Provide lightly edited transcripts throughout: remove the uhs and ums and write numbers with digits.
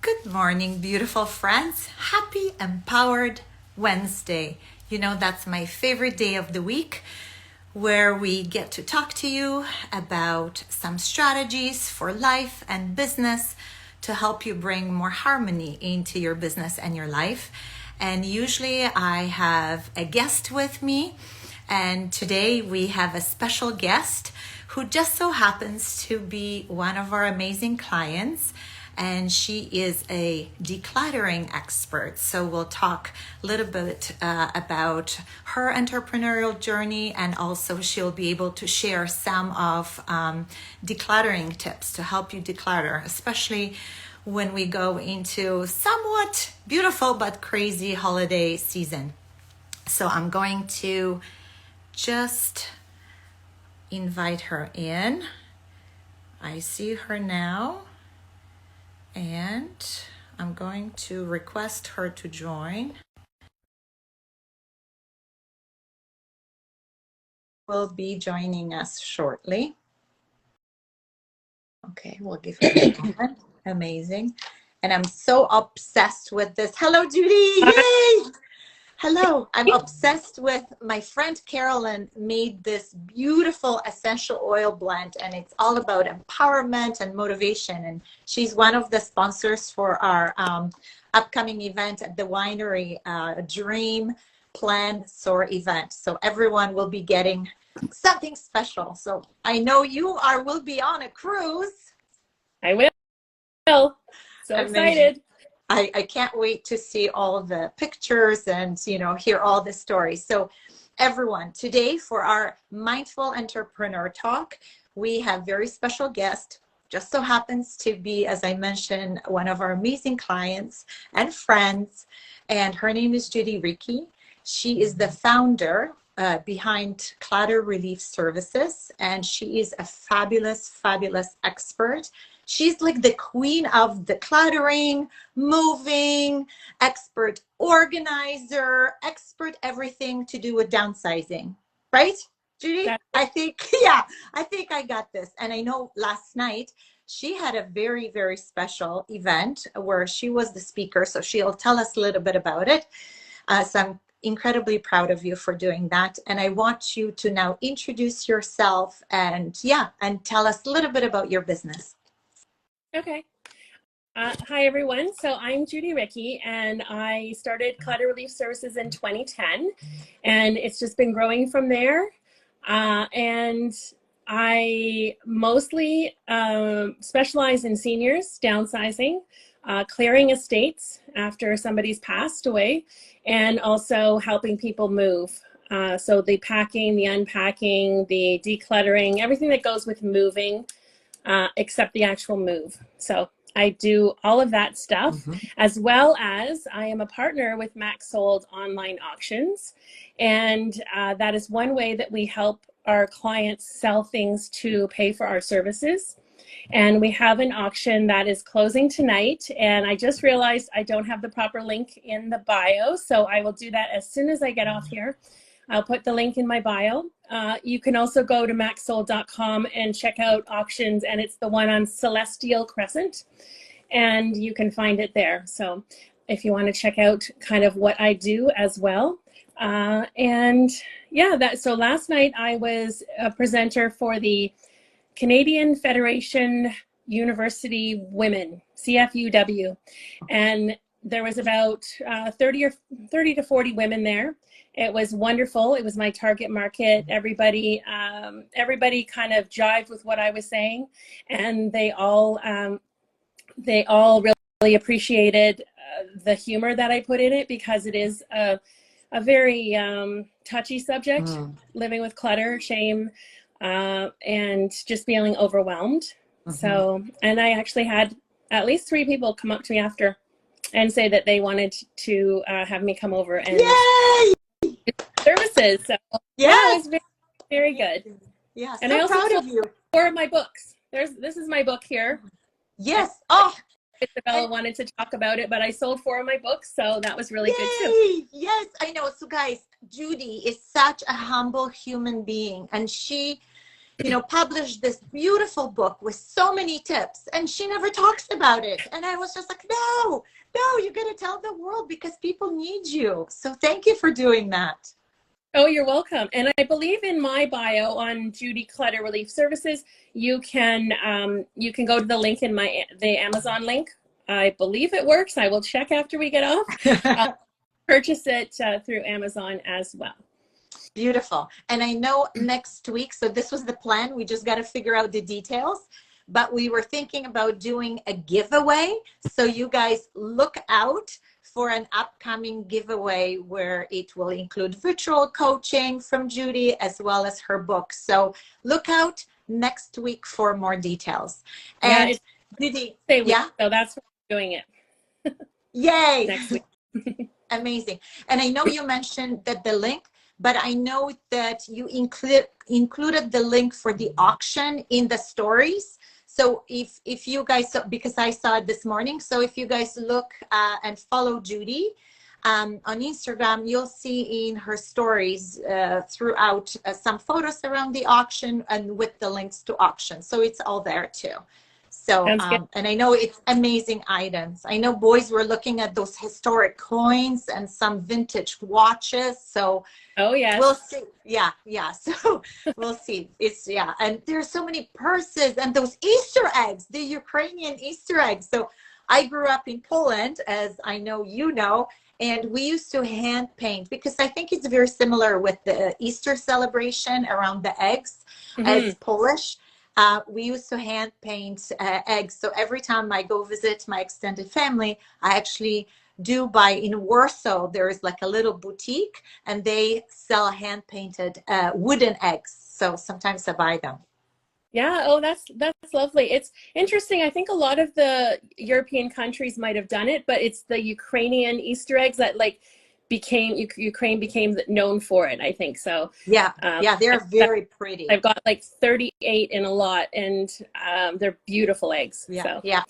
Good morning, beautiful friends. Happy Empowered Wednesday. You know, that's my favorite day of the week where we get to talk to you about some strategies for life and business to help you bring more harmony into your business and your life. And usually I have a guest with me, and today we have a special guest who just so happens to be one of our amazing clients, and she is a decluttering expert. So we'll talk a little bit about her entrepreneurial journey, and also she'll be able to share some of decluttering tips to help you declutter, especially when we go into somewhat beautiful but crazy holiday season. So I'm going to just invite her in. I see her now. And I'm going to request her to join. Will be joining us shortly. Okay, we'll give her a moment. Amazing. And I'm so obsessed with this. Hello, Judy. Yay! Hello, I'm obsessed with my friend Carolyn made this beautiful essential oil blend, and it's all about empowerment and motivation. And she's one of the sponsors for our upcoming event at the winery, Dream Plan Soar event. So everyone will be getting something special. So I know you will be on a cruise. I will. So excited. I can't wait to see all the pictures and, hear all the stories. So everyone, today for our Mindful Entrepreneur Talk, we have very special guest. Just so happens to be, as I mentioned, one of our amazing clients and friends. And her name is Judy Ricky. She is the founder behind Clutter Relief Services, and she is a fabulous, fabulous expert. She's like the queen of decluttering, moving, expert organizer, expert everything to do with downsizing. Right, Judy? I think I got this. And I know last night she had a very, very special event where she was the speaker. So she'll tell us a little bit about it. So I'm incredibly proud of you for doing that. And I want you to now introduce yourself and tell us a little bit about your business. Okay. Hi, everyone. So I'm Judy Ricky, and I started Clutter Relief Services in 2010, and it's just been growing from there. And I mostly specialize in seniors downsizing, clearing estates after somebody's passed away, and also helping people move. So the packing, the unpacking, the decluttering, everything that goes with moving. Except the actual move. So I do all of that stuff, as well as I am a partner with Max Sold Online Auctions. And that is one way that we help our clients sell things to pay for our services. And we have an auction that is closing tonight. And I just realized I don't have the proper link in the bio. So I will do that as soon as I get off here. I'll put the link in my bio. You can also go to maxsold.com and check out auctions, and it's the one on Celestial Crescent, and you can find it there. So if you want to check out kind of what I do as well. So last night I was a presenter for the Canadian Federation University Women, CFUW, and there was about 30 to 40 women there. It was wonderful. It was my target market. Everybody kind of jived with what I was saying, and they all really appreciated the humor that I put in it, because it is a very touchy subject, living with clutter, shame, and just feeling overwhelmed. So, and I actually had at least 3 people come up to me after and say that they wanted to have me come over and services. So yeah, it was very, very good. Yeah, and so I also proud sold of you. 4 of my books. This is my book here. Yes. Izabela wanted to talk about it, but I sold 4 of my books, so that was really good too. Yes, I know. So guys, Judy is such a humble human being, and she published this beautiful book with so many tips, and she never talks about it. And I was just like, no, you got to tell the world because people need you. So thank you for doing that. Oh, you're welcome. And I believe in my bio on Judy Clutter Relief Services, you can go to the link in the Amazon link. I believe it works. I will check after we get off. Purchase it through Amazon as well. Beautiful. And I know next week, so this was the plan. We just got to figure out the details. But we were thinking about doing a giveaway. So you guys look out for an upcoming giveaway where it will include virtual coaching from Judy as well as her book. So look out next week for more details. And it's Judy, so that's why I'm doing it. Yay! Next week. Amazing. And I know you mentioned that the link, but I know that you included the link for the auction in the stories. So if you guys, because I saw it this morning, so if you guys look and follow Judy on Instagram, you'll see in her stories throughout some photos around the auction and with the links to auction. So it's all there too. So, and I know it's amazing items. I know boys were looking at those historic coins and some vintage watches. So, oh yeah, we'll see. Yeah. So we'll see. And there's so many purses and those Easter eggs, the Ukrainian Easter eggs. So I grew up in Poland, as I know you know, and we used to hand paint because I think it's very similar with the Easter celebration around the eggs as Polish. We used to hand paint eggs. So every time I go visit my extended family, I actually do buy in Warsaw. There is like a little boutique and they sell hand painted wooden eggs. So sometimes I buy them. Yeah. Oh, that's lovely. It's interesting. I think a lot of the European countries might have done it, but it's the Ukrainian Easter eggs that Ukraine became known for it, I think. So yeah, they're very pretty. I've got like 38 in a lot, and they're beautiful eggs. Yeah.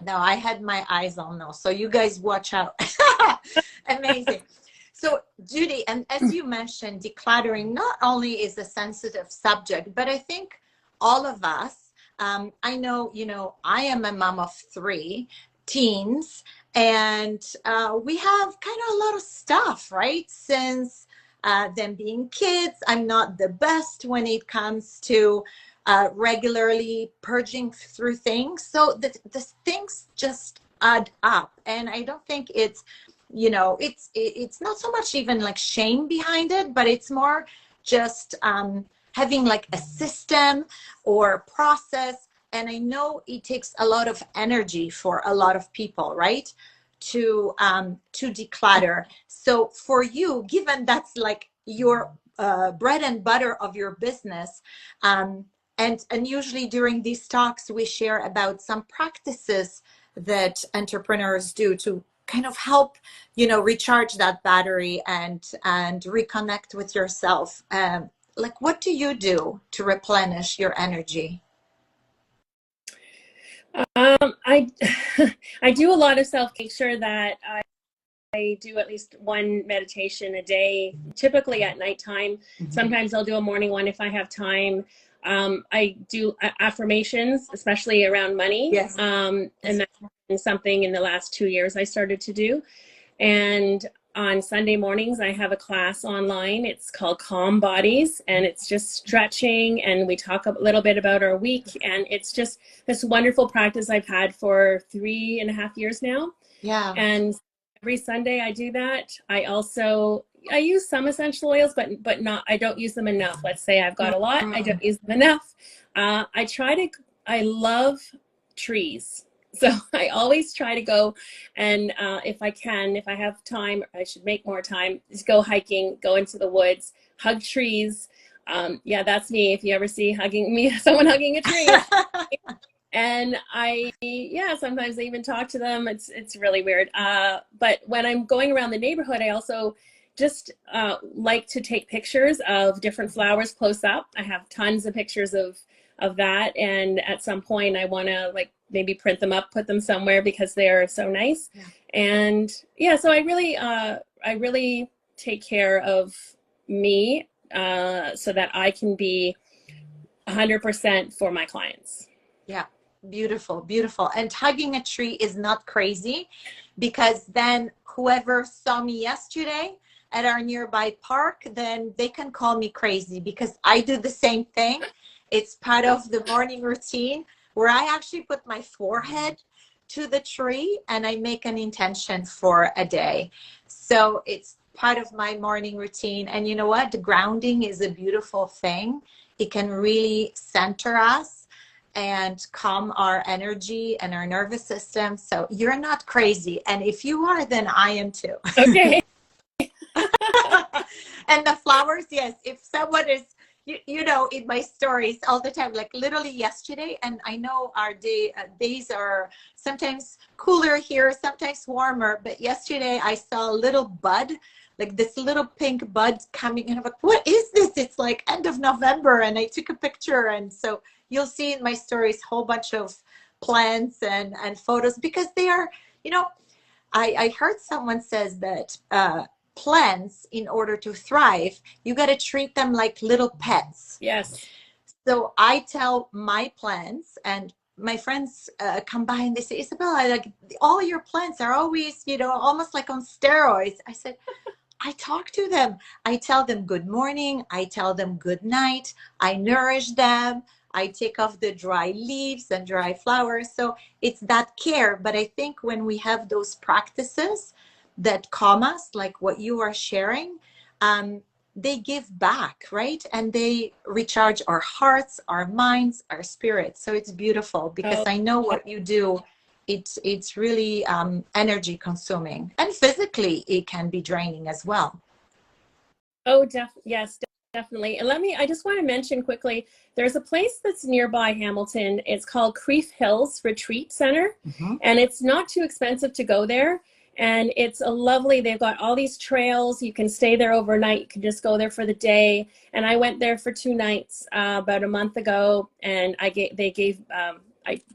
No, I had my eyes on those. So you guys watch out. Amazing. So Judy, and as you mentioned, decluttering not only is a sensitive subject, but I think all of us, I know, I am a mom of 3 teens, and we have kind of a lot of stuff, right? Since them being kids, I'm not the best when it comes to regularly purging through things. So the things just add up. And I don't think it's, it's not so much even like shame behind it, but it's more just having like a system or process. And I know it takes a lot of energy for a lot of people, right? To declutter. So for you, given that's like your bread and butter of your business, and usually during these talks, we share about some practices that entrepreneurs do to kind of help, recharge that battery and reconnect with yourself. Like, what do you do to replenish your energy? I I do a lot of make sure that I do at least one meditation a day, typically at nighttime. Sometimes I'll do a morning one if I have time. I do affirmations, especially around money. Yes. And that's something in the last 2 years I started to do. And on Sunday mornings, I have a class online. It's called Calm Bodies, and it's just stretching, and we talk a little bit about our week. And it's just this wonderful practice I've had for 3.5 years now. Yeah. And every Sunday I do that. I use some essential oils, but not, I don't use them enough. Let's say I've got a lot, I don't use them enough. I love trees. So I always try to go, and if I have time, I should make more time, just go hiking, go into the woods, hug trees. Yeah, that's me. If you ever see someone hugging a tree. And sometimes I even talk to them. It's really weird. But when I'm going around the neighborhood, I also just like to take pictures of different flowers close up. I have tons of pictures of that. And at some point I want to maybe print them up, put them somewhere because they're so nice. Yeah. And so I really take care of me so that I can be 100% for my clients. Yeah, beautiful, beautiful. And hugging a tree is not crazy, because then whoever saw me yesterday at our nearby park, then they can call me crazy, because I do the same thing. It's part of the morning routine where I actually put my forehead to the tree and I make an intention for a day. So it's part of my morning routine. And you know what? The grounding is a beautiful thing. It can really center us and calm our energy and our nervous system. So you're not crazy. And if you are, then I am too. Okay. And the flowers, yes. If someone is, you know, in my stories all the time, like literally yesterday, and I know our days are sometimes cooler here, sometimes warmer, but yesterday I saw a little bud, like this little pink bud coming, and I'm like, what is this? It's like end of November, and I took a picture. And so you'll see in my stories whole bunch of plants and photos, because they are, you know, I heard someone says that plants, in order to thrive, you got to treat them like little pets. Yes. So I tell my plants, and my friends come by and they say, Isabella, like all your plants are always, you know, almost like on steroids. I said, I talk to them. I tell them good morning. I tell them good night. I nourish them. I take off the dry leaves and dry flowers. So it's that care. But I think when we have those practices that calm us, like what you are sharing, they give back, right? And they recharge our hearts, our minds, our spirits. So it's beautiful, because Oh, I know what you do. It's really energy consuming, and physically it can be draining as well. oh, yes, definitely. And I just want to mention quickly, there's a place that's nearby Hamilton. It's called Creef Hills Retreat Center, Mhm. and it's not too expensive to go there. And it's a lovely, they've got all these trails. You can stay there overnight. You can just go there for the day. And I went there for 2 nights about a month ago, and I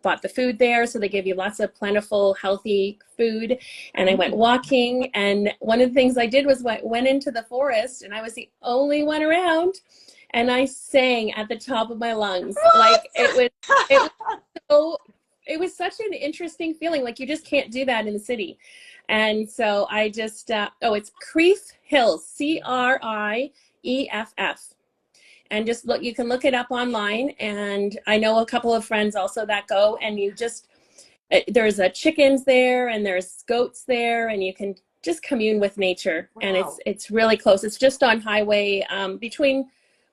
bought the food there. So they give you lots of plentiful, healthy food. And I went walking. And one of the things I did was went into the forest, and I was the only one around. And I sang at the top of my lungs. Like it was so, it was such an interesting feeling. Like you just can't do that in the city. And so I just, it's Creef Hills, Creeff. And just look, you can look it up online. And I know a couple of friends also that go, and there's chickens there and there's goats there, and you can just commune with nature. Wow. And it's really close. It's just on highway between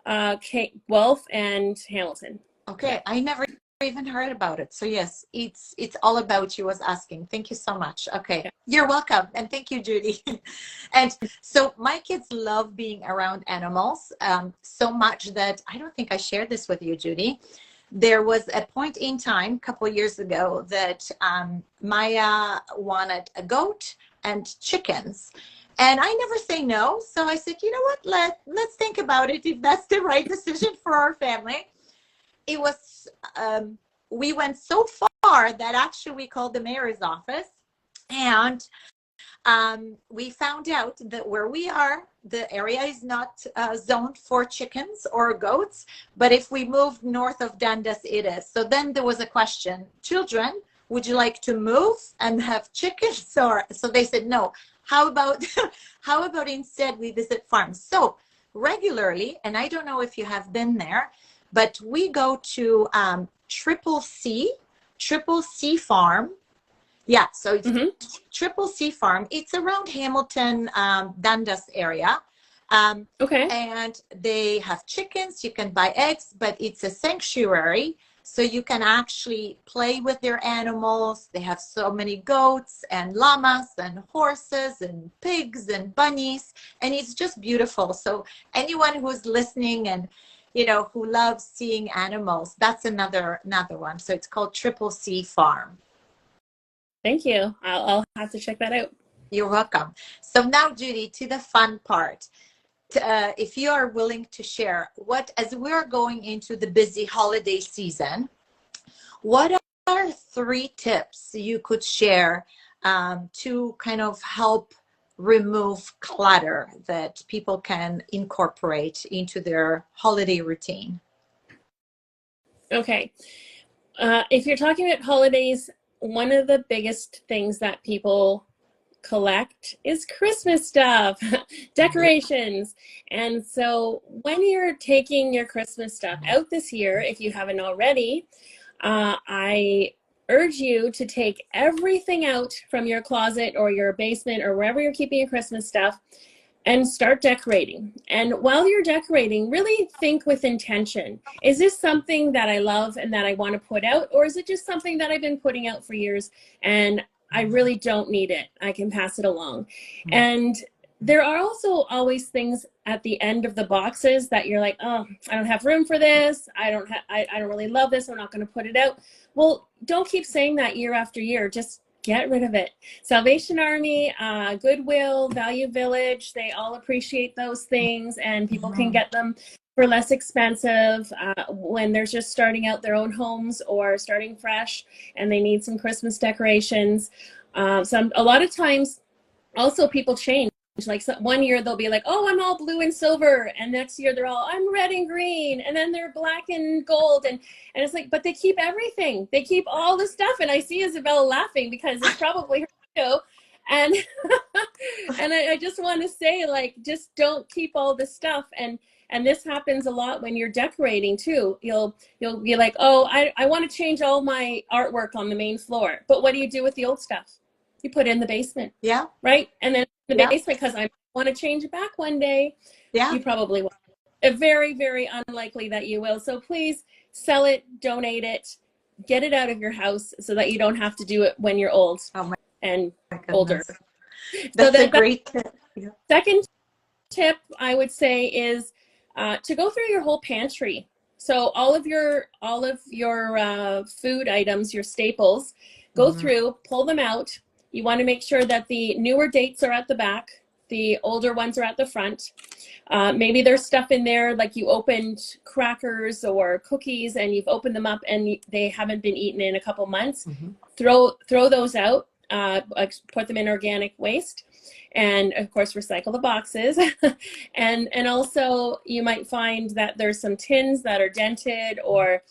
Guelph and Hamilton. Okay, Yeah. I never even heard about it. So yes, it's all about you was asking. Thank you so much. Okay, Yeah. you're welcome, and thank you, Judy. And so my kids love being around animals, so much that I don't think I shared this with you, Judy. There was a point in time a couple of years ago that Maya wanted a goat and chickens. And I never say no. So I said, you know what, let's think about it if that's the right decision for our family. It was, we went so far that actually we called the mayor's office, and we found out that where we are, the area is not zoned for chickens or goats, but if we moved north of Dundas, it is. So then there was a question, children, would you like to move and have chickens? Or so they said no. How about how about instead we visit farms? So regularly, and I don't know if you have been there, but we go to Triple C Farm. Yeah, so it's Mm-hmm. Triple C Farm. It's around Hamilton, Dundas area. Um, Okay. and they have chickens. You can buy eggs, but it's a sanctuary. So you can actually play with their animals. They have so many goats and llamas and horses and pigs and bunnies. And it's just beautiful. So anyone who's listening and who loves seeing animals, that's another one. So it's called Triple C Farm. Thank you. I'll have to check that out. You're welcome. So now, Judy, to the fun part. If you are willing to share, as we're going into the busy holiday season, what are 3 tips you could share to kind of help remove clutter that people can incorporate into their holiday routine? Okay. If you're talking about holidays, one of the biggest things that people collect is Christmas stuff, decorations. And so when you're taking your Christmas stuff out this year, if you haven't already, I urge you to take everything out from your closet or your basement or wherever you're keeping your Christmas stuff and start decorating. And while you're decorating, really think with intention. Is this something that I love and that I want to put out? Or is it just something that I've been putting out for years and I really don't need it? I can pass it along. And there are also always things at the end of the boxes that you're like, oh, I don't have room for this. I don't really love this. I'm not going to put it out. Well, don't keep saying that year after year. Just get rid of it. Salvation Army, Goodwill, Value Village, they all appreciate those things, and people can get them for less expensive when they're just starting out their own homes or starting fresh and they need some Christmas decorations. A lot of times also people change. Like one year they'll be like, oh, I'm all blue and silver, and next year they're all, I'm red and green, and then they're black and gold, and it's like, but they keep everything. They keep all the stuff, and I see Isabella laughing because it's probably her too. And and I just want to say, like, just don't keep all the stuff. And this happens a lot when you're decorating too. You'll be like, oh, I want to change all my artwork on the main floor, but what do you do with the old stuff? You put it in the basement. Yeah. Right? And then in the basement, because I want to change it back one day. Yeah. You probably will. Very, very unlikely that you will. So please sell it, donate it, get it out of your house so that you don't have to do it when you're old and older. That's a great tip. Yeah. Second tip I would say is to go through your whole pantry. So all of your food items, your staples, go through, pull them out. You want to make sure that the newer dates are at the back, the older ones are at the front. Maybe there's stuff in there like you opened crackers or cookies and you've opened them up and they haven't been eaten in a couple months. Throw those out, put them in organic waste, and of course recycle the boxes. and also you might find that there's some tins that are dented or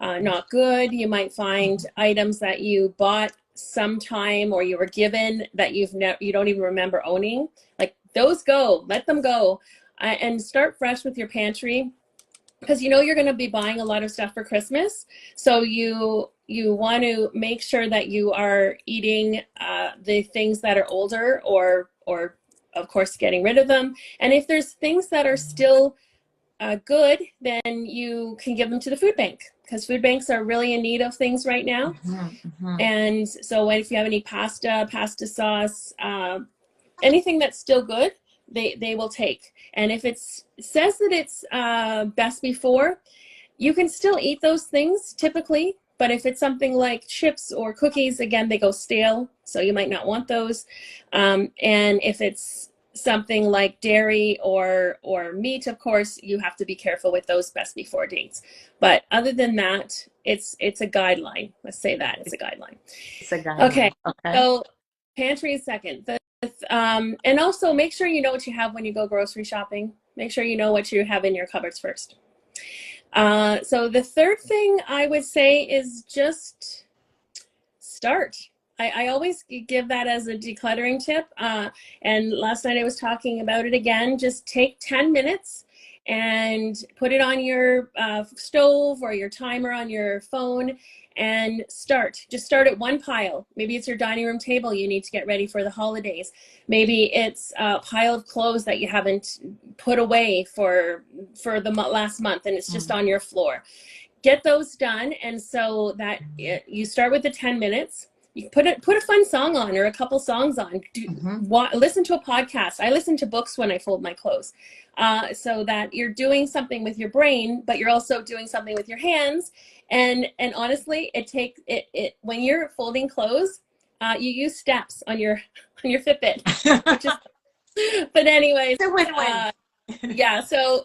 not good. You might find items that you bought sometime or you were given that you don't even remember owning. Like those go, let them go, and start fresh with your pantry, because you're going to be buying a lot of stuff for Christmas. So you want to make sure that you are eating the things that are older, or of course getting rid of them. And if there's things that are still good, then you can give them to the food bank, because food banks are really in need of things right now. And so if you have any pasta sauce, anything that's still good, they will take. And if it says that it's best before, you can still eat those things typically. But if it's something like chips or cookies, again, they go stale, so you might not want those. And if it's something like dairy or meat, of course, you have to be careful with those best before dates. But other than that, it's a guideline. Let's say that it's a guideline. It's a guideline. Okay. So pantry is second. And also make sure you know what you have when you go grocery shopping. Make sure you know what you have in your cupboards first. So the third thing I would say is just start. I always give that as a decluttering tip. And last night I was talking about it again. Just take 10 minutes and put it on your stove or your timer on your phone and start. Just start at one pile. Maybe it's your dining room table you need to get ready for the holidays. Maybe it's a pile of clothes that you haven't put away for the last month and it's just on your floor. Get those done. And so that you start with the 10 minutes. You put a fun song on or a couple songs on. Listen to a podcast. I listen to books when I fold my clothes, so that you're doing something with your brain, but you're also doing something with your hands. And honestly, it when you're folding clothes, you use steps on your Fitbit. But anyways, yeah. So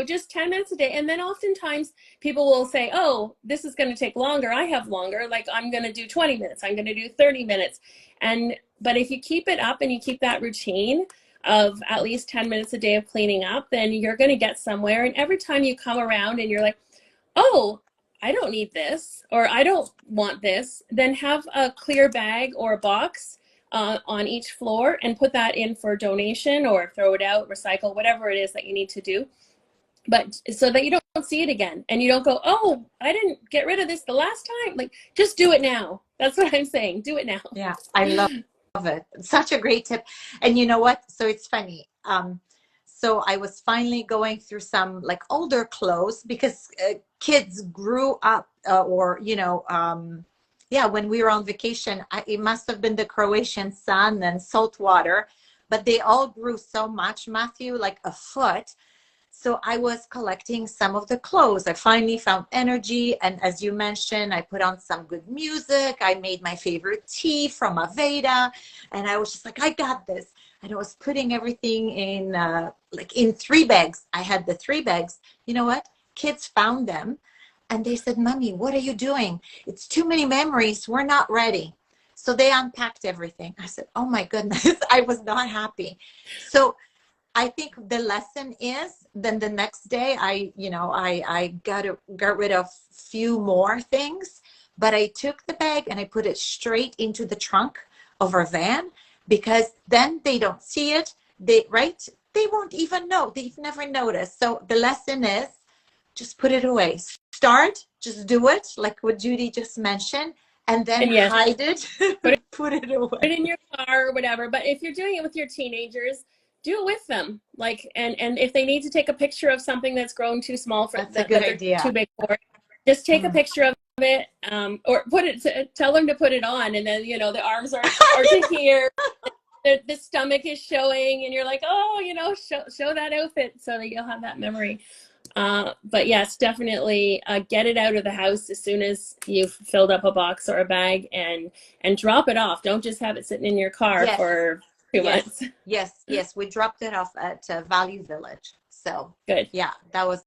just 10 minutes a day. And then oftentimes people will say, oh, this is going to take longer. I have longer. Like I'm going to do 20 minutes. I'm going to do 30 minutes. But if you keep it up and you keep that routine of at least 10 minutes a day of cleaning up, then you're going to get somewhere. And every time you come around and you're like, oh, I don't need this, or I don't want this, then have a clear bag or a box on each floor and put that in for donation or throw it out, recycle, whatever it is that you need to do. But so that you don't see it again and you don't go, oh, I didn't get rid of this the last time. Like, just do it now. That's what I'm saying. Do it now. Yeah, I love it. Such a great tip. And you know what? So it's funny. So I was finally going through some like older clothes because kids grew up or, yeah, when we were on vacation, it must have been the Croatian sun and salt water, but they all grew so much, Matthew, like a foot. So I was collecting some of the clothes. I finally found energy. And as you mentioned, I put on some good music. I made my favorite tea from Aveda. And I was just like, I got this. And I was putting everything in like in 3 bags. I had the 3 bags. You know what? Kids found them. And they said, Mommy, what are you doing? It's too many memories. We're not ready. So they unpacked everything. I said, oh my goodness, I was not happy. So I think the lesson is then the next day I got rid of few more things, but I took the bag and I put it straight into the trunk of our van because then they don't see it. They won't even know. They've never noticed. So the lesson is just put it away. Start, just do it like what Judy just mentioned, and then And yes, hide it, put it away. Put it in your car or whatever. But if you're doing it with your teenagers, do it with them. Like, and if they need to take a picture of something that's grown too small for That's a good idea. too big for it, just take a picture of it, or tell them to put it on, and then the arms are to here, the stomach is showing, and you're like, oh, show that outfit so that you'll have that memory. But yes, definitely get it out of the house as soon as you've filled up a box or a bag, and drop it off. Don't just have it sitting in your car for 2 months. Yes. We dropped it off at Value Village. So good. Yeah, that was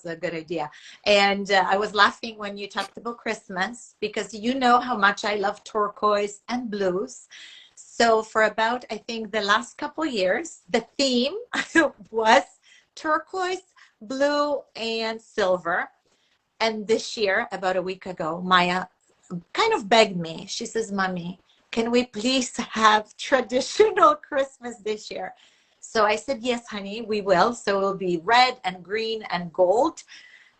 a good idea. And I was laughing when you talked about Christmas because you know how much I love turquoise and blues. So for about, I think the last couple years, the theme was turquoise, blue, and silver. And this year, about a week ago, Maya kind of begged me. She says, Mommy, can we please have traditional Christmas this year? So I said, yes, honey, we will. So it'll be red and green and gold.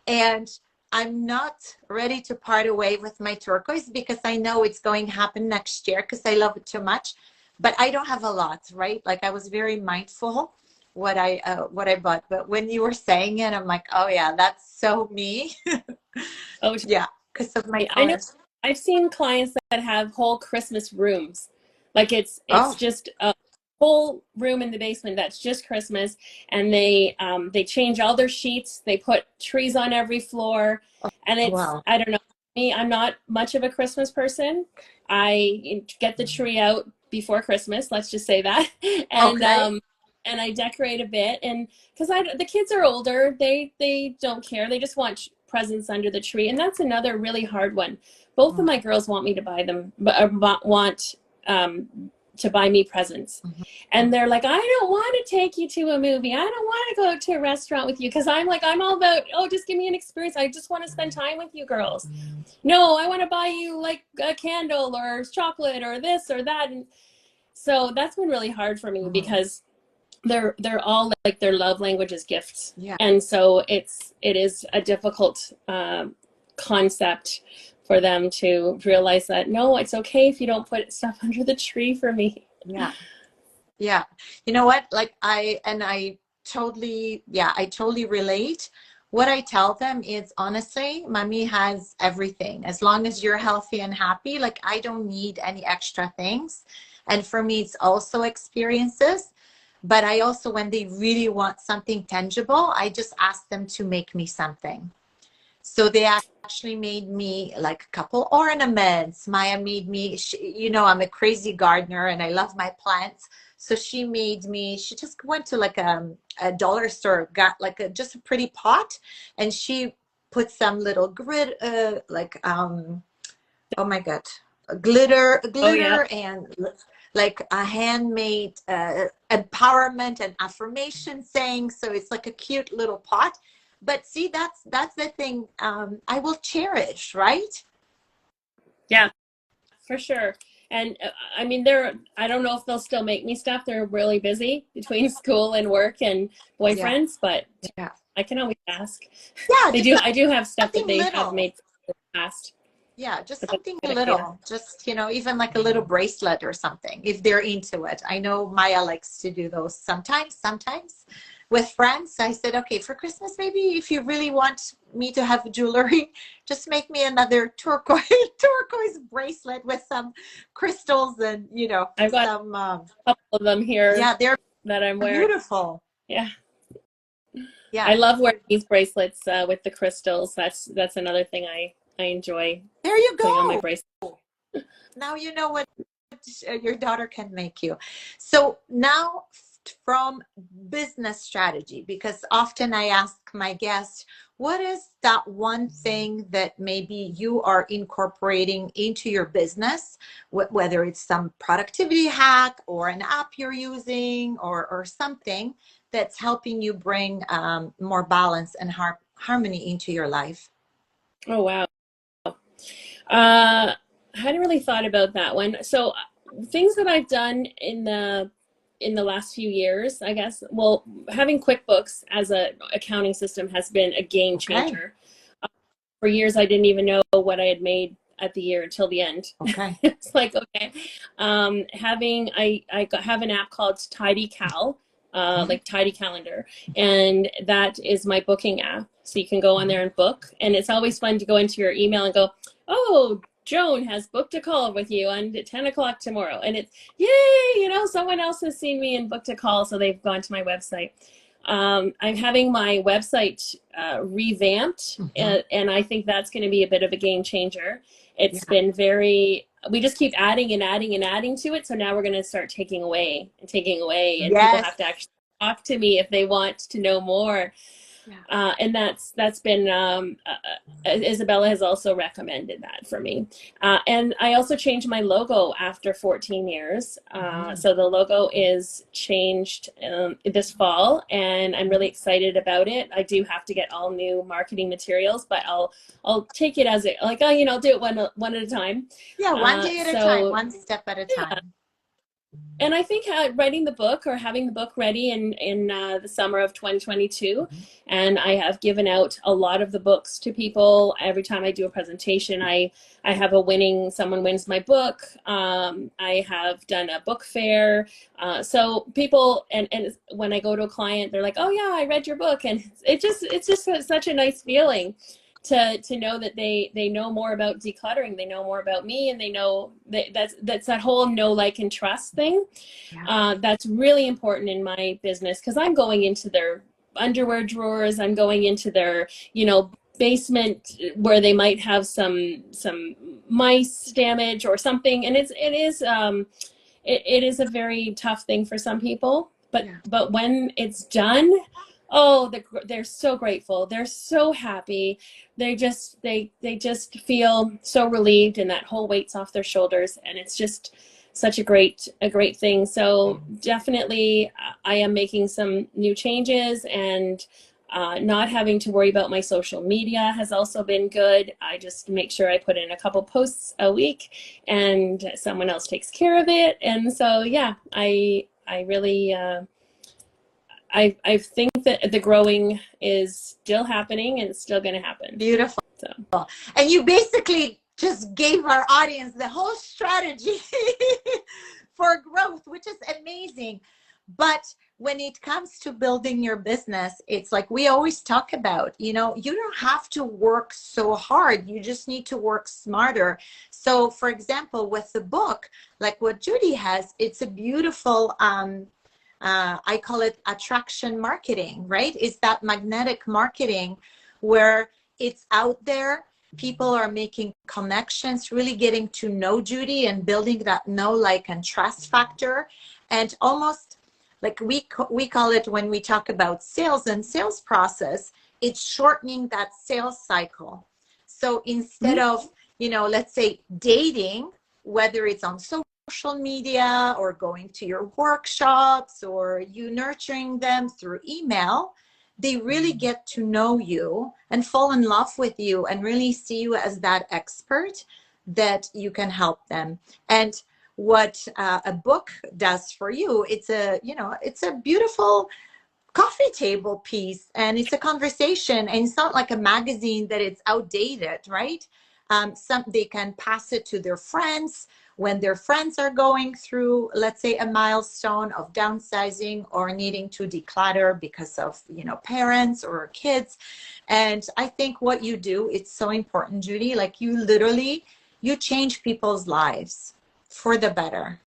And I'm not ready to part away with my turquoise because I know it's going to happen next year because I love it too much. But I don't have a lot, right? Like I was very mindful what I bought. But when you were saying it, I'm like, oh yeah, that's so me. Oh yeah, because of my colors. I know. I've seen clients that have whole Christmas rooms. Like it's just a whole room in the basement that's just Christmas, and they change all their sheets. They put trees on every floor, and it's I don't know. Me, I'm not much of a Christmas person. I get the tree out before Christmas. Let's just say that, and and I decorate a bit, and because the kids are older, they don't care. They just want presents under the tree, and that's another really hard one. Both of my girls want me to buy them, want to buy me presents. And they're like, I don't want to take you to a movie. I don't want to go to a restaurant with you. Because I'm all about, just give me an experience. I just want to spend time with you girls. No, I want to buy you like a candle or chocolate or this or that. And so that's been really hard for me because they're all like their love language is gifts. Yeah. And so it is a difficult concept for them to realize that, no, it's okay if you don't put stuff under the tree for me. Yeah. You know what? Like I totally relate. What I tell them is, honestly, Mommy has everything. As long as you're healthy and happy, like I don't need any extra things. And for me, it's also experiences. But I also, when they really want something tangible, I just ask them to make me something. So they actually made me like a couple ornaments. Maya made me, I'm a crazy gardener and I love my plants. So she just went to like a dollar store, got like just a pretty pot, and she put some little oh my God, glitter and like a handmade empowerment and affirmation saying. So it's like a cute little pot. But see, that's the thing, I will cherish, right? Yeah, for sure. And I mean, I don't know if they'll still make me stuff. They're really busy between school and work and Yeah, boyfriends, but yeah, I can always ask. yeah. They do. I do have stuff that Something they have little. made in the past. Yeah, just But that's something a good idea. little. Just, even like a little bracelet or something, if they're into it. I know Maya likes to do those sometimes with friends. I said, okay, for Christmas, maybe if you really want me to have jewelry, just make me another turquoise bracelet with some crystals and, I've got some, a couple of them here yeah, they're that I'm wearing. beautiful. Yeah. I Yeah. love wearing these bracelets with the crystals. That's another thing I enjoy There you putting on my go. bracelet. Now you know what your daughter can make you. So now from business strategy, because often I ask my guests, what is that one thing that maybe you are incorporating into your business, whether it's some productivity hack or an app you're using or something that's helping you bring more balance and harmony into your life? Oh wow. I hadn't really thought about that one. So things that I've done in the last few years, I guess, well, having QuickBooks as a accounting system has been a game Okay. changer. For years, I didn't even know what I had made at the year until the end. Okay. It's like, okay, have an app called Tidy Cal, like Tidy Calendar, and that is my booking app. So you can go on there and book, and it's always fun to go into your email and go, oh, Joan has booked a call with you on 10 o'clock tomorrow. And it's, yay, someone else has seen me and booked a call, so they've gone to my website. I'm having my website revamped, and I think that's going to be a bit of a game changer. It's been we just keep adding and adding and adding to it. So now we're going to start taking away, and people Yes. have to actually talk to me if they want to know more. And that's been Izabela has also recommended that for me. And I also changed my logo after 14 years. So the logo is changed this fall, and I'm really excited about it. I do have to get all new marketing materials, but I'll take it as I'll do it one at a time. Yeah, one day at a time, one step at a time. And I think writing the book or having the book ready in the summer of 2022, and I have given out a lot of the books to people. Every time I do a presentation, I have someone wins my book. I have done a book fair. So people, and when I go to a client, they're like, oh yeah, I read your book. And it's just such a nice feeling to know that they know more about decluttering, they know more about me, and they know that's that whole know, like, and trust thing. That's really important in my business, because I'm going into their underwear drawers, I'm going into their basement where they might have some mice damage or something, and it is a very tough thing for some people, but when it's done, oh, they're so grateful, they're so happy, they just feel so relieved, and that whole weight's off their shoulders, and it's just such a great thing. So definitely I am making some new changes, and not having to worry about my social media has also been good. I just make sure I put in a couple posts a week, and someone else takes care of it. And so, yeah, I really, I think that the growing is still happening, and it's still going to happen. Beautiful. So. And you basically just gave our audience the whole strategy for growth, which is amazing. But when it comes to building your business, it's like we always talk about, you don't have to work so hard. You just need to work smarter. So, for example, with the book, like what Judy has, it's a beautiful, I call it attraction marketing, right? It's that magnetic marketing where it's out there. People are making connections, really getting to know Judy and building that know, like, and trust factor. And almost like we call it, when we talk about sales and sales process, it's shortening that sales cycle. So instead of, let's say dating, whether it's on social media or going to your workshops or you nurturing them through email, they really get to know you and fall in love with you and really see you as that expert that you can help them. And what a book does for you, it's a, you know, it's a beautiful coffee table piece, and it's a conversation, and it's not like a magazine that it's outdated, right? Some they can pass it to their friends when their friends are going through, let's say, a milestone of downsizing or needing to declutter because of, you know, parents or kids. And I think what you do, it's so important, Judy. Like, you literally, you change people's lives for the better.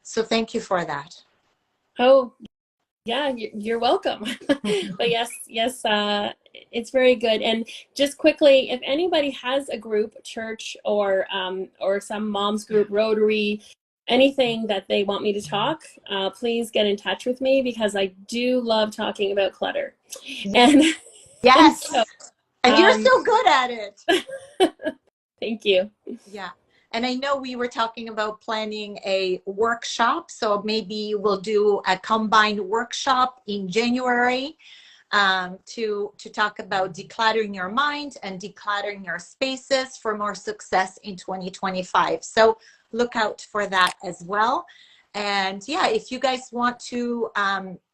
So thank you for that. Oh, yeah, you're welcome. But yes, it's very good. And just quickly, if anybody has a group, church, or some mom's group, Rotary, anything that they want me to talk, please get in touch with me, because I do love talking about clutter. And and Yes. so, And you're um, so good at it. thank you. Yeah. And I know we were talking about planning a workshop. So maybe we'll do a combined workshop in January, to talk about decluttering your mind and decluttering your spaces for more success in 2025. So look out for that as well. And yeah, if you guys want to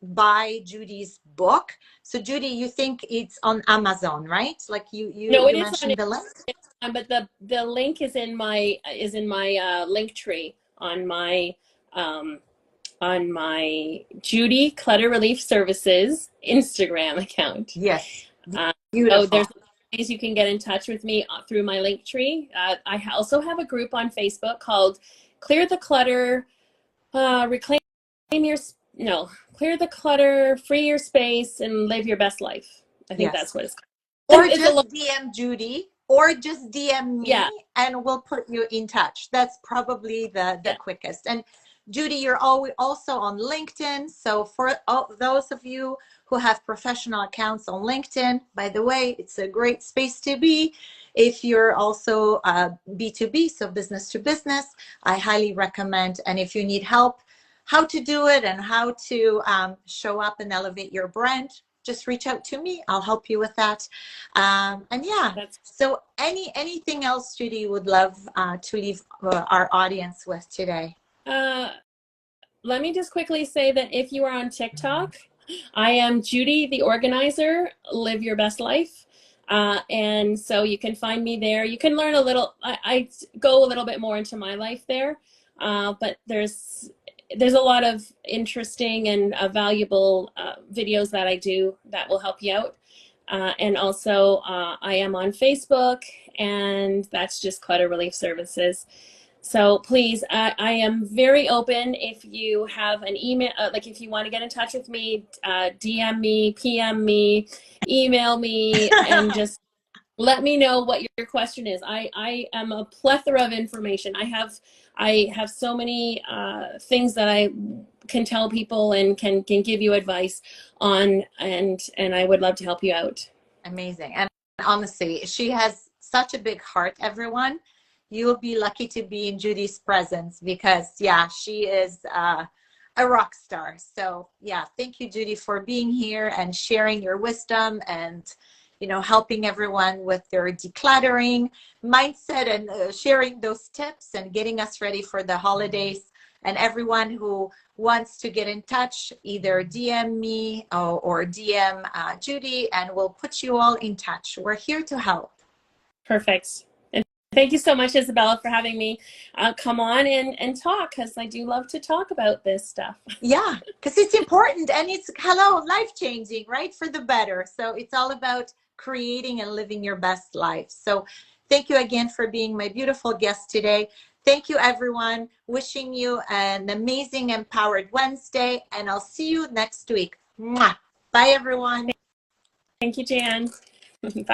buy Judy's book, so Judy, you think it's on Amazon, right? Like No, it you is on mentioned the link. but the link is in my link tree um, on my Judy Clutter Relief Services Instagram account. Yes, Uh, so beautiful. there's ways you can get in touch with me through my link tree. I also have a group on Facebook called Clear the Clutter, Reclaim Your, no, Clear the Clutter, Free Your Space, and Live Your Best Life. I think Yes. that's what it's called. Or It's a just DM Judy, or just DM yeah, me, and we'll put you in touch. That's probably the yeah. quickest. And Judy, you're always also on LinkedIn. So for all those of you who have professional accounts on LinkedIn, by the way, it's a great space to be. If you're also B2B, so business to business, I highly recommend. And if you need help how to do it and how to show up and elevate your brand, just reach out to me. I'll help you with that. And yeah, That's so anything else, Judy, would love to leave our audience with today? uh, let me just quickly say that if you are on TikTok, I am Judy the Organizer, Live Your Best Life. And so you can find me there. You can learn a little, I go a little bit more into my life there, but there's a lot of interesting and valuable videos that I do that will help you out. And also, I am on Facebook, and that's just Clutter Relief Services. So please, I am very open. If you have an email, like if you want to get in touch with me, DM me, PM me, email me, and just let me know what your question is. I am a plethora of information. I have so many things that I can tell people and can give you advice on, and I would love to help you out. Amazing. And honestly, she has such a big heart, everyone. You'll be lucky to be in Judy's presence because, yeah, she is a rock star. So, yeah, thank you, Judy, for being here and sharing your wisdom and, you know, helping everyone with their decluttering mindset and sharing those tips and getting us ready for the holidays. And everyone who wants to get in touch, either DM me or DM Judy, and we'll put you all in touch. We're here to help. Perfect. And thank you so much, Izabela, for having me come on and talk, because I do love to talk about this stuff. Yeah, because it's important and it's, hello, life-changing, right? For the better. So it's all about creating and living your best life. So thank you again for being my beautiful guest today. Thank you, everyone. Wishing you an amazing, empowered Wednesday, and I'll see you next week. Mwah. Bye, everyone. Thank you, Jan. Bye.